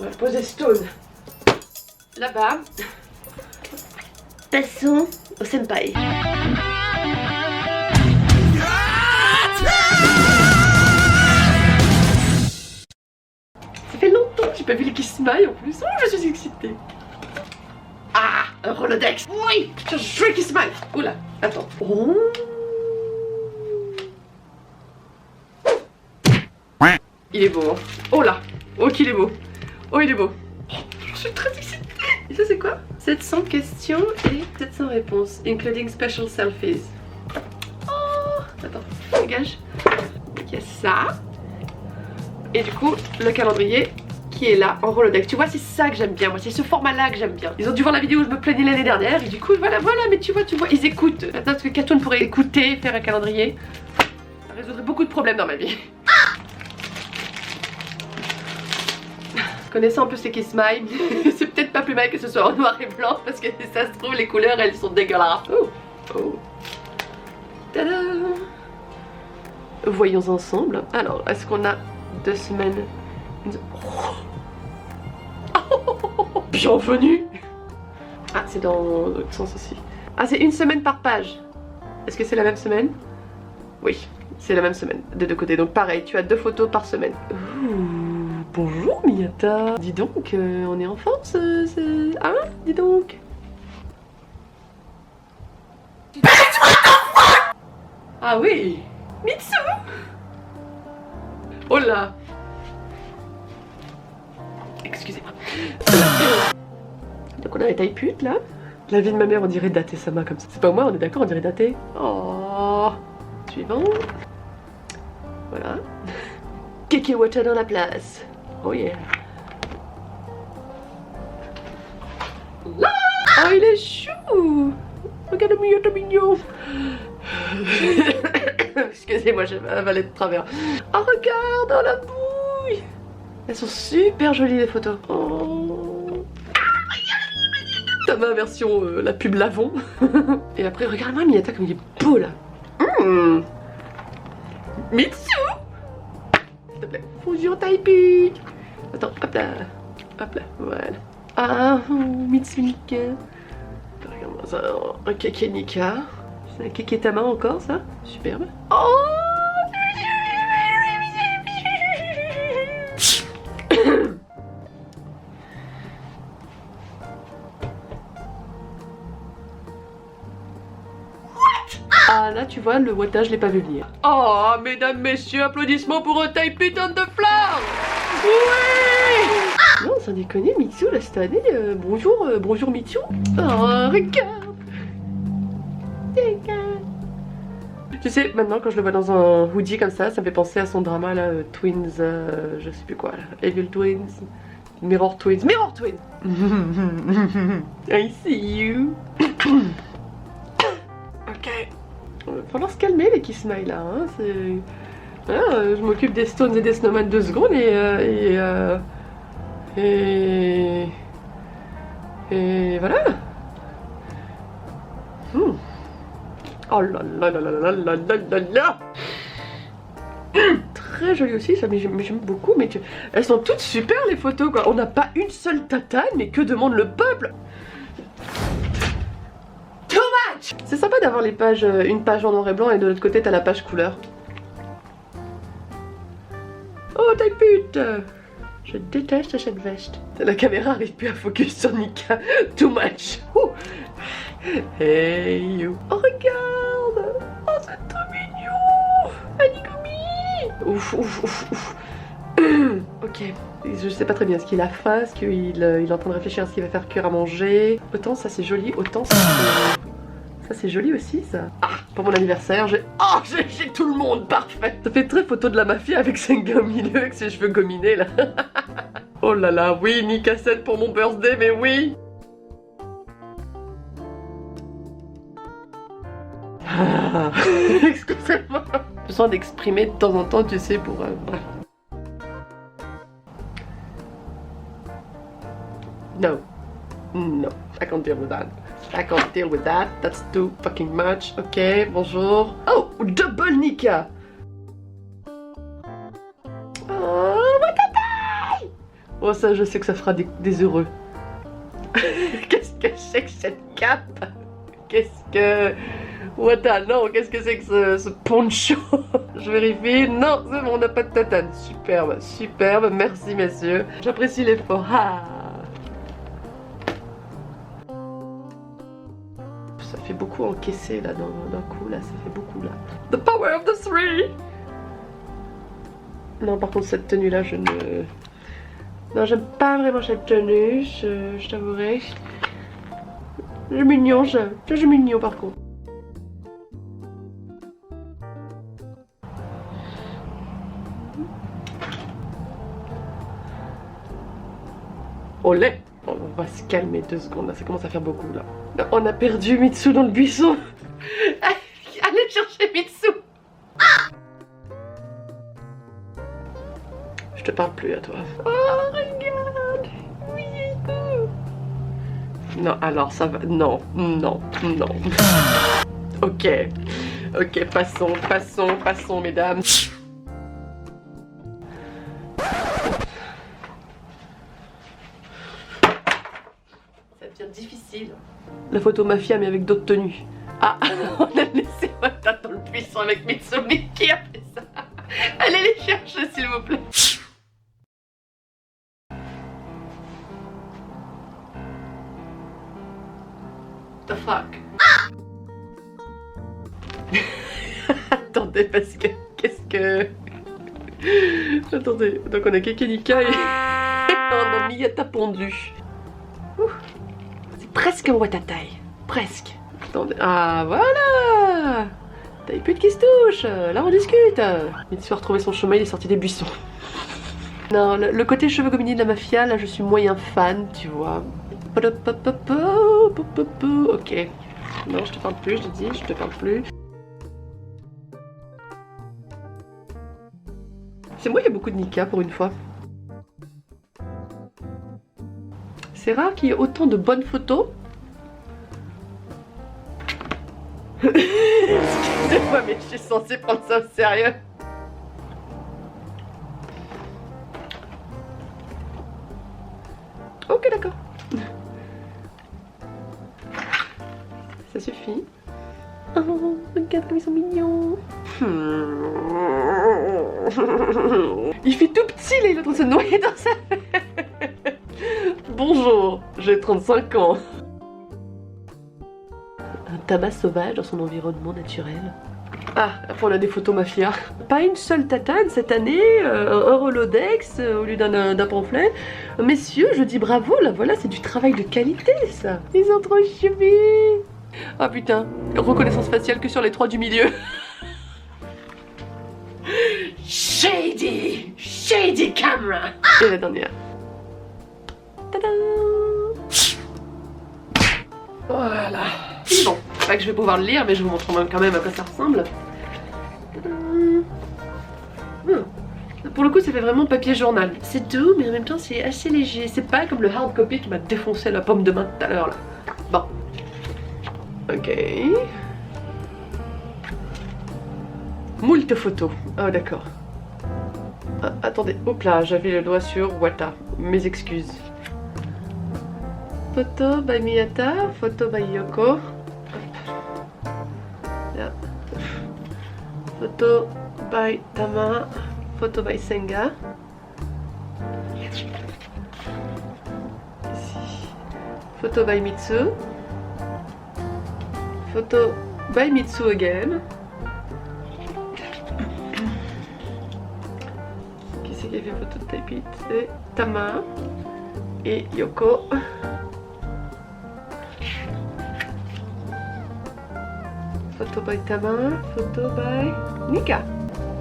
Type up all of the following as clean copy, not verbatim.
va poser Stone là-bas. Passons au senpai. Ça fait longtemps que j'ai pas vu les Kismail en plus. Oh, je suis excitée. Ah, un Rolodex. Oui, je joue Kismail. Oula, attends. Oh. Il est beau, hein. Oh là. Oh qu'il est beau. Oh il est beau. Oh, je suis très excitée. Et ça c'est quoi? 700 questions et 700 réponses, including special selfies. Oh, attends, dégage. Il y a ça. Et du coup, le calendrier qui est là en Rolodex. Tu vois, c'est ça que j'aime bien. Moi, c'est ce format-là que j'aime bien. Ils ont dû voir la vidéo où je me plaignais l'année dernière. Et du coup, voilà, mais tu vois, ils écoutent. Maintenant, est-ce que Cartoon pourrait écouter, faire un calendrier? Ça résoudrait beaucoup de problèmes dans ma vie. Connaissant un peu ces Kismail, c'est peut-être pas plus mal que ce soit en noir et blanc parce que ça se trouve les couleurs elles sont dégueulasses. Oh, oh. Tada. Voyons ensemble. Alors, est-ce qu'on a 2 semaines? Oh. Bienvenue. Ah, c'est dans l'autre sens aussi. Ah, c'est 1 semaine par page. Est-ce que c'est la même semaine? Oui, c'est la même semaine des deux côtés. Donc pareil, tu as 2 photos par semaine. Ouh. Bonjour Miyata. Dis donc, on est en force, hein? Dis donc. Ah oui, Mitsu. Oh là. Excusez-moi. Donc on a les tailles putes là. La vie de ma mère on dirait Date Sama comme ça. C'est pas moi, on est d'accord, on dirait Date. Oh. Suivant. Voilà. Keke Water dans la place. Oh yeah. Là. Oh il est chou. Regarde-moi, il est mignon. Excusez-moi, j'ai avalé de travers. Oh regarde, oh la bouille. Elles sont super jolies les photos. Oh. T'as ma version la pub Lavon. Et après regarde-moi Miyata comme il est beau là. Mitsu. S'il te plaît. Fusion typique. Attends, hop là. Hop là, voilà. Ah, Mitsunika. Regarde-moi ça, un Kekenika. C'est un Keketama encore ça? Superbe. Oh. Ah là tu vois le wattage je l'ai pas vu venir. Oh mesdames messieurs applaudissements pour un type on the floor. Oui. Non sans déconner Mitsu là cette année bonjour bonjour Mitsu. Oh regarde. Tu sais maintenant quand je le vois dans un hoodie comme ça me fait penser à son drama là Twins je sais plus quoi là, Evil Twins, Mirror Twins, Mirror Twins. I see you. Ok. Il va falloir se calmer les Kismail là, hein. Je m'occupe des Stones et des Snowman 2 secondes et voilà. Oh là là là là là là là là là. Très jolie aussi, ça j'aime beaucoup, mais elles sont toutes super les photos quoi. On n'a pas une seule tatane, mais que demande le peuple? C'est sympa d'avoir les pages, une page en noir et blanc et de l'autre côté t'as la page couleur. Oh taille pute. Je déteste cette veste. La caméra arrive plus à focus sur Nika. Too much. Hey you. Oh regarde. Oh c'est trop mignon. Anigumi. Ouf ouf ouf ouf. Ok. Je sais pas très bien ce qu'il a faim, est-ce qu'il est en train de réfléchir à ce qu'il va faire cuire à manger. Autant ça c'est joli, autant ça c'est joli aussi ça. Ah, pour mon anniversaire, j'ai tout le monde, parfait. Ça fait très photo de la mafia avec ses gars au milieu, avec ses cheveux gominés là. Oh là là, oui, ni cassette pour mon birthday, mais oui. Ah, excusez-moi. J'ai besoin d'exprimer de temps en temps, tu sais, pour... bref. No. No, I can't deal with that. I can't deal with that. That's too fucking much. Ok, bonjour. Oh, double Nika. Oh, what a taille. Oh ça je sais que ça fera des heureux. Qu'est-ce que c'est que cette cape? Qu'est-ce que... Wata, non, qu'est-ce que c'est que ce poncho? Je vérifie. Non, c'est bon, on n'a pas de tatane. Superbe, superbe, merci messieurs. J'apprécie l'effort. Ah. Ça fait beaucoup encaisser là d'un coup, là, ça fait beaucoup là. The power of the three! Non, par contre, cette tenue là, je ne... Non, j'aime pas vraiment cette tenue, je t'avouerai. Je suis mignon, je suis mignon par contre. Olé! On va se calmer 2 secondes, là, ça commence à faire beaucoup là. On a perdu Mitsu dans le buisson. Allez chercher Mitsu! Je te parle plus à toi. Oh, regarde! Oui! Non, alors ça va... Non, non, non. Ok. Ok, passons, passons, passons, mesdames. Ça devient difficile. La photo mafia, mais avec d'autres tenues. Ah, on a laissé Wata dans le buisson avec Mitsumi. Qui a fait ça? Allez les chercher, s'il vous plaît. The fuck? Attendez, parce que... Qu'est-ce que... Attendez, donc on a Kekenika et... on a Miyata pondu. C'est presque un Watatai. Presque. Attendez, ah voilà! T'as eu plus de qui se touche. Là on discute. Mitsu a retrouvé son chemin, il est sorti des buissons. Non, le côté cheveux gominés de la mafia, là je suis moyen fan, tu vois. Ok. Non, je te parle plus, je te dis, je te parle plus. C'est moi, il y a beaucoup de Nika pour une fois. C'est rare qu'il y ait autant de bonnes photos. Excusez-moi, mais je suis censée prendre ça au sérieux. Ok, d'accord. Ça suffit. Oh, regarde comme ils sont mignons. Il fait tout petit là, il est en train de se noyer dans sa... Bonjour, j'ai 35 ans. Un tabac sauvage dans son environnement naturel. Ah, après on a des photos mafia. Pas une seule tatane cette année, un Rolodex au lieu d'un pamphlet. Messieurs, je dis bravo, là voilà, c'est du travail de qualité ça. Ils sont trop chubis. Ah putain, reconnaissance faciale que sur les 3 du milieu. Shady! Shady camera! Et la dernière. Tadam! Voilà. Bon, pas que je vais pouvoir le lire, mais je vous montre quand même à quoi ça ressemble. Pour le coup, ça fait vraiment papier journal. C'est doux, mais en même temps, c'est assez léger. C'est pas comme le hard copy qui m'a défoncé la pomme de main tout à l'heure, là. Bon. Ok. Moult photos. Oh, d'accord. Ah, attendez. Hop là, j'avais le doigt sur Wata. Mes excuses. Photo by Miyata, photo by Yoko. Yeah. Photo by Tama, photo by Senga. Ici. Photo by Mitsu. Photo by Mitsu again. Qui c'est qui a fait photo de type? C'est Tama et Yoko. Photo by Tama, photo by Nika,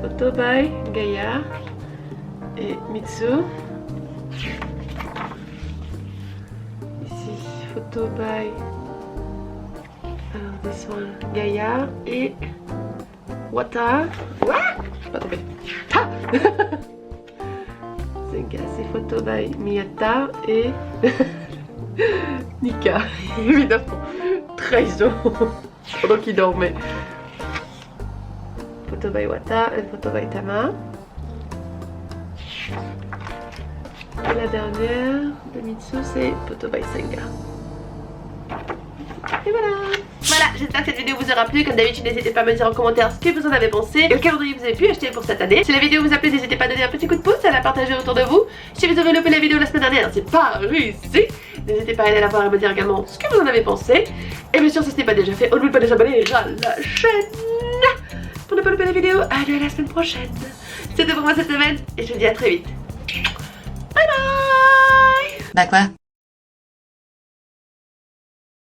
photo by Gaia et Mitsu. Ici, photo by this one, Gaia et Wata. Je pas tomber. Ah c'est photo by Miyata et Nika, évidemment. Trahison. Pendant qu'il dormait. Photo by Wata et photo by Tama. Et la dernière de Mitsu, c'est Poto by Senga. Et voilà. Voilà, j'espère que cette vidéo vous aura plu. Comme d'habitude, n'hésitez pas à me dire en commentaire ce que vous en avez pensé et quel calendrier vous avez pu acheter pour cette année. Si la vidéo vous a plu, n'hésitez pas à donner un petit coup de pouce, à la partager autour de vous. Si vous avez loupé la vidéo la semaine dernière, c'est pas réussi. N'hésitez pas à aller la voir et me dire également ce que vous en avez pensé. Et bien sûr, si ce n'est pas déjà fait, n'oubliez pas de vous abonner à la chaîne pour ne pas louper la vidéo. Allez, à la semaine prochaine. C'était pour moi cette semaine et je vous dis à très vite. Bye bye. Bah quoi?